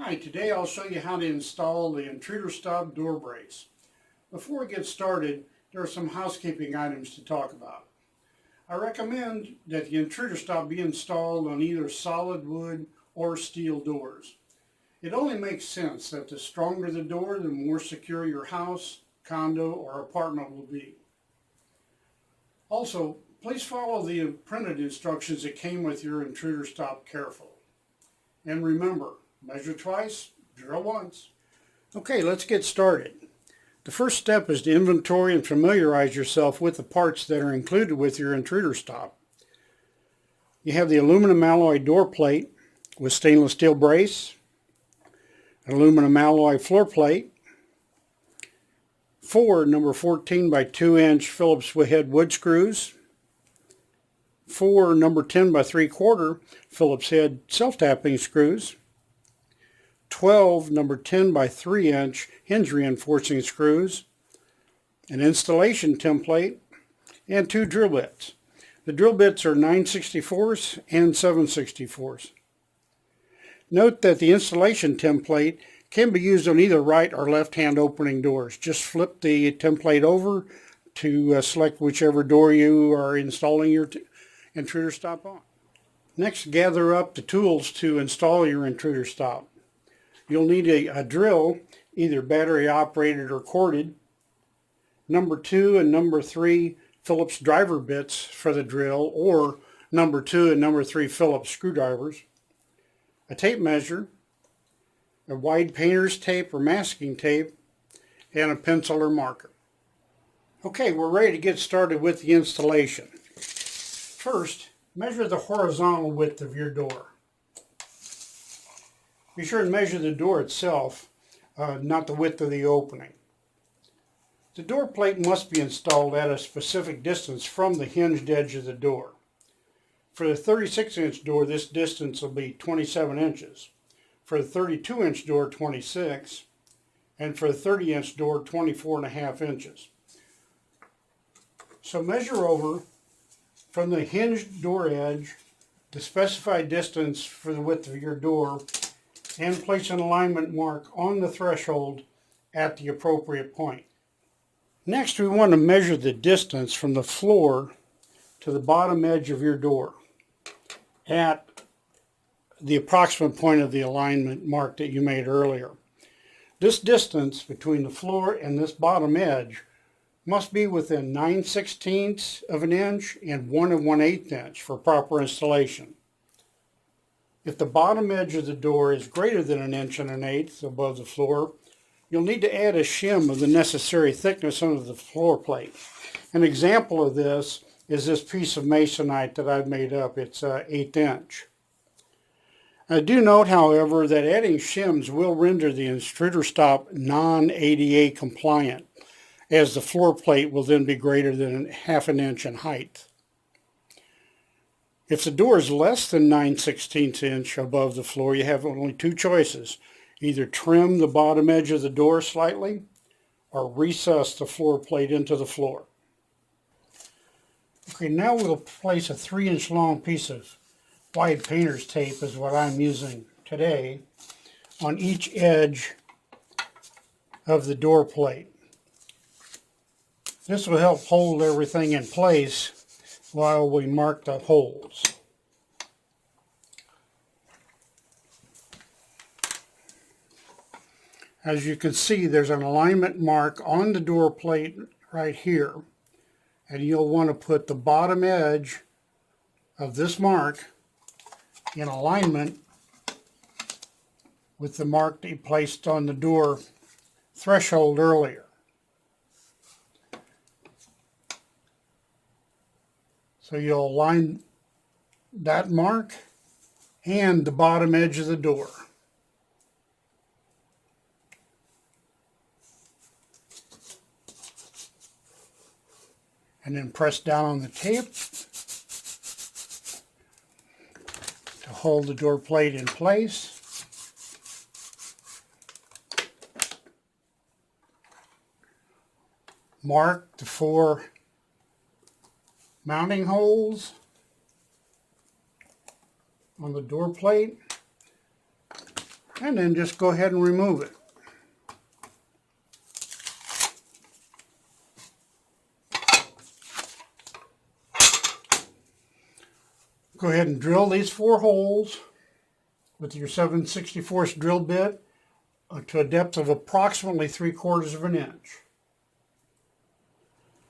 Hi, today I'll show you how to install the Intruderstop door brace. Before we get started, there are some housekeeping items to talk about. I recommend that the Intruderstop be installed on either solid wood or steel doors. It only makes sense that the stronger the door, the more secure your house, condo, or apartment will be. Also, please follow the printed instructions that came with your Intruderstop carefully. And remember, measure twice, drill once. Okay, let's get started. The first step is to inventory and familiarize yourself with the parts that are included with your Intruderstop. You have the aluminum alloy door plate with stainless steel brace, an aluminum alloy floor plate, 4 number 14 by 2 inch Phillips head wood screws, 4 number 10 by 3/4 Phillips head self-tapping screws, 12 number 10 by 3 inch hinge reinforcing screws, an installation template, and 2 drill bits. The drill bits are 9/64 and 7/64. Note that the installation template can be used on either right or left hand opening doors. Just flip the template over to select whichever door you are installing your Intruderstop on. Next, gather up the tools to install your Intruderstop. You'll need a drill, either battery operated or corded, number 2 and number 3 Phillips driver bits for the drill, or number 2 and number 3 Phillips screwdrivers, a tape measure, a wide painter's tape or masking tape, and a pencil or marker. Okay, we're ready to get started with the installation. First, measure the horizontal width of your door. Be sure and measure the door itself, not the width of the opening. The door plate must be installed at a specific distance from the hinged edge of the door. For the 36-inch door, this distance will be 27 inches. For the 32-inch door, 26, and for the 30-inch door, 24.5 inches. So measure over from the hinged door edge the specified distance for the width of your door, and place an alignment mark on the threshold at the appropriate point. Next, we want to measure the distance from the floor to the bottom edge of your door at the approximate point of the alignment mark that you made earlier. This distance between the floor and this bottom edge must be within 9/16 of an inch and 1 1/8 inch for proper installation. If the bottom edge of the door is greater than 1 1/8 above the floor, you'll need to add a shim of the necessary thickness under the floor plate. An example of this is this piece of masonite that I've made up. It's 1/8 inch. Do note, however, that adding shims will render the Intruderstop non-ADA compliant, as the floor plate will then be greater than 1/2 inch in height. If the door is less than 9/16 inch above the floor, you have only 2 choices. Either trim the bottom edge of the door slightly, or recess the floor plate into the floor. Okay, now we'll place a 3-inch long piece of wide painter's tape, is what I'm using today, on each edge of the door plate. This will help hold everything in place while we mark the holes. As you can see, there's an alignment mark on the door plate right here, and you'll want to put the bottom edge of this mark in alignment with the mark that you placed on the door threshold earlier. So you'll align that mark and the bottom edge of the door. And then press down on the tape to hold the door plate in place. Mark the 4 mounting holes on the door plate. And then just go ahead and remove it. Go ahead and drill these 4 holes with your 7/64 drill bit to a depth of approximately 3/4 of an inch.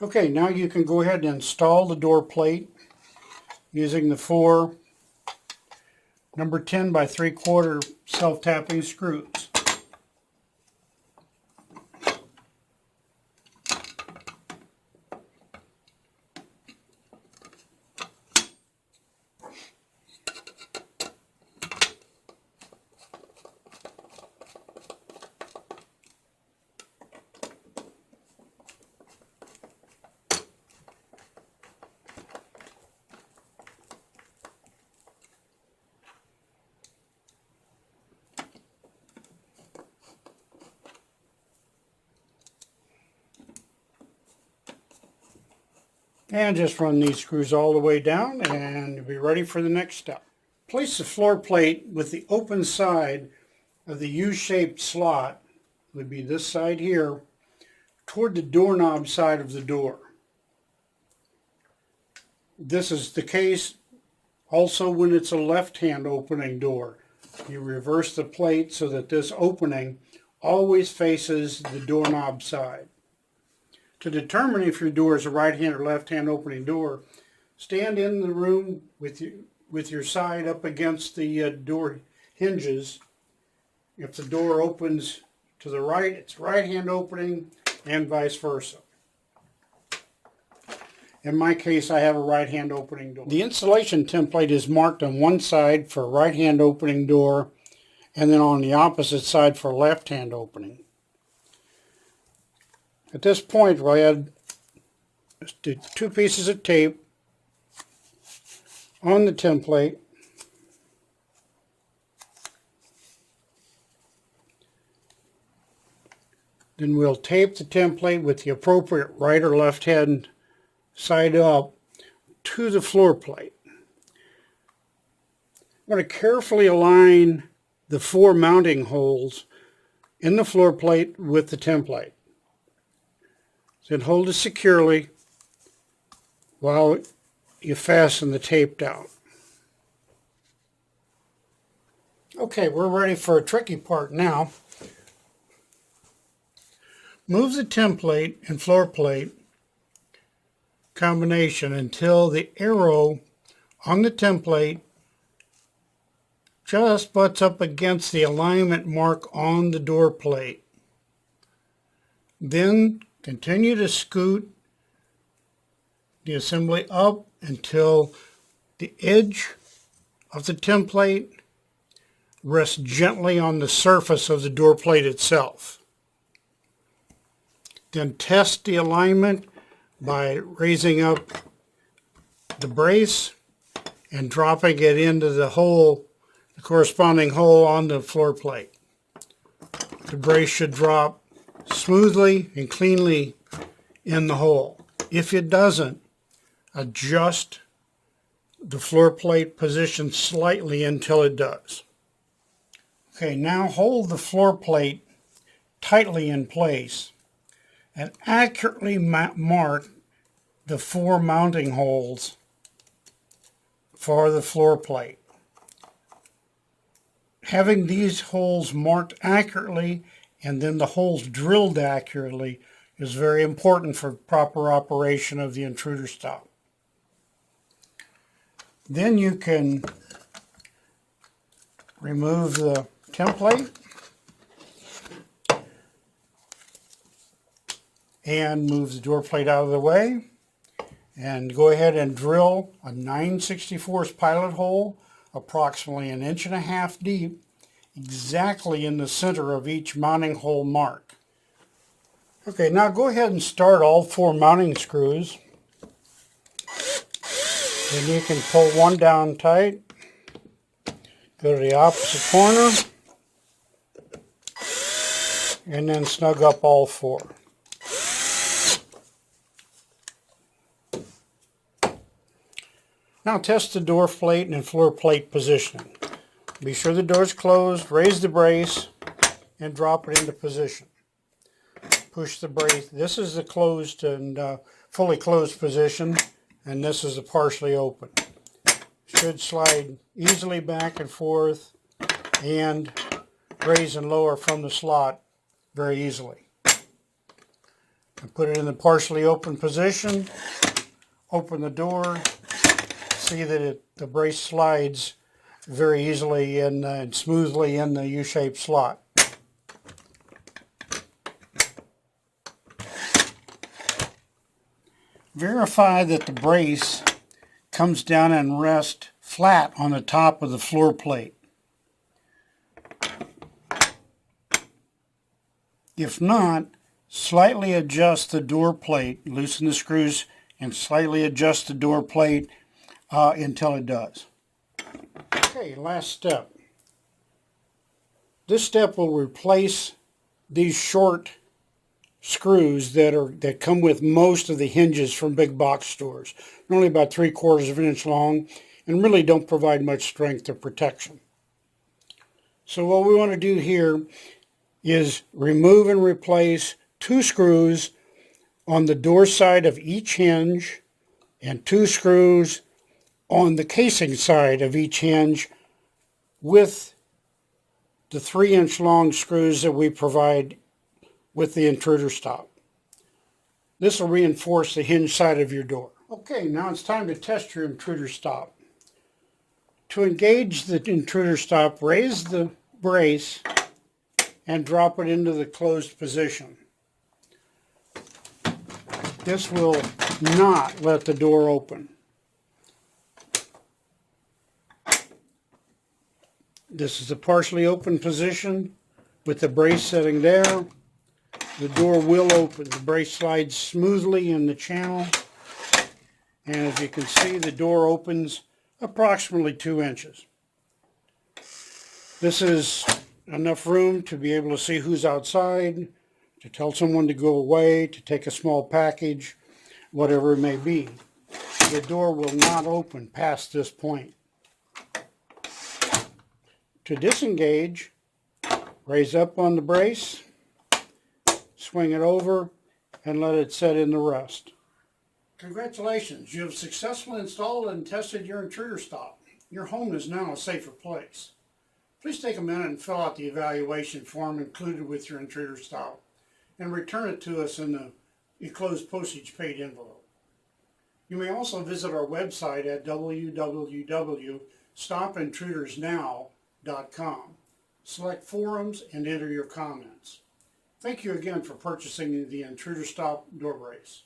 Okay, now you can go ahead and install the door plate using the 4 number 10 by 3/4 self-tapping screws. And just run these screws all the way down and you'll be ready for the next step. Place the floor plate with the open side of the U-shaped slot, would be this side here, toward the doorknob side of the door. This is the case also when it's a left-hand opening door. You reverse the plate so that this opening always faces the doorknob side. To determine if your door is a right-hand or left-hand opening door, stand in the room with your side up against the door hinges. If the door opens to the right, it's right-hand opening, and vice versa. In my case, I have a right-hand opening door. The installation template is marked on one side for a right-hand opening door, and then on the opposite side for a left-hand opening. At this point, we'll add 2 pieces of tape on the template. Then we'll tape the template with the appropriate right or left hand side up to the floor plate. I'm going to carefully align the 4 mounting holes in the floor plate with the template. Then hold it securely while you fasten the tape down. Okay, we're ready for a tricky part now. Move the template and floor plate combination until the arrow on the template just butts up against the alignment mark on the door plate. Then continue to scoot the assembly up until the edge of the template rests gently on the surface of the door plate itself. Then test the alignment by raising up the brace and dropping it into the hole, the corresponding hole on the floor plate. The brace should drop smoothly and cleanly in the hole. If it doesn't, adjust the floor plate position slightly until it does. Okay, now hold the floor plate tightly in place and accurately mark the 4 mounting holes for the floor plate. Having these holes marked accurately and then the holes drilled accurately is very important for proper operation of the Intruderstop. Then you can remove the template and move the door plate out of the way and go ahead and drill a 9/64 pilot hole approximately 1.5 inches deep exactly in the center of each mounting hole mark. Okay, now go ahead and start all 4 mounting screws. Then you can pull one down tight, go to the opposite corner, and then snug up all 4. Now test the door plate and floor plate positioning. Be sure the door is closed, raise the brace, and drop it into position. Push the brace. This is the closed and fully closed position, and this is the partially open. Should slide easily back and forth and raise and lower from the slot very easily. And put it in the partially open position, open the door, see that the brace slides very easily and smoothly in the U-shaped slot. Verify that the brace comes down and rests flat on the top of the floor plate. If not, slightly adjust the door plate, loosen the screws and slightly adjust the door plate until it does. Okay, last step. This step will replace these short screws that come with most of the hinges from big box stores. They're only about 3/4 of an inch long and really don't provide much strength or protection. So what we want to do here is remove and replace 2 screws on the door side of each hinge and 2 screws on the casing side of each hinge with the 3-inch long screws that we provide with the Intruderstop. This will reinforce the hinge side of your door. Okay, now it's time to test your Intruderstop. To engage the Intruderstop, raise the brace and drop it into the closed position. This will not let the door open. This is a partially open position with the brace sitting there. The door will open. The brace slides smoothly in the channel. And as you can see, the door opens approximately 2 inches. This is enough room to be able to see who's outside, to tell someone to go away, to take a small package, whatever it may be. The door will not open past this point. To disengage, raise up on the brace, swing it over, and let it set in the rest. Congratulations, you have successfully installed and tested your Intruderstop. Your home is now a safer place. Please take a minute and fill out the evaluation form included with your Intruderstop and return it to us in the enclosed postage paid envelope. You may also visit our website at www.stopintrudersnow.com. Select forums and enter your comments. Thank you again for purchasing the Intruderstop door brace.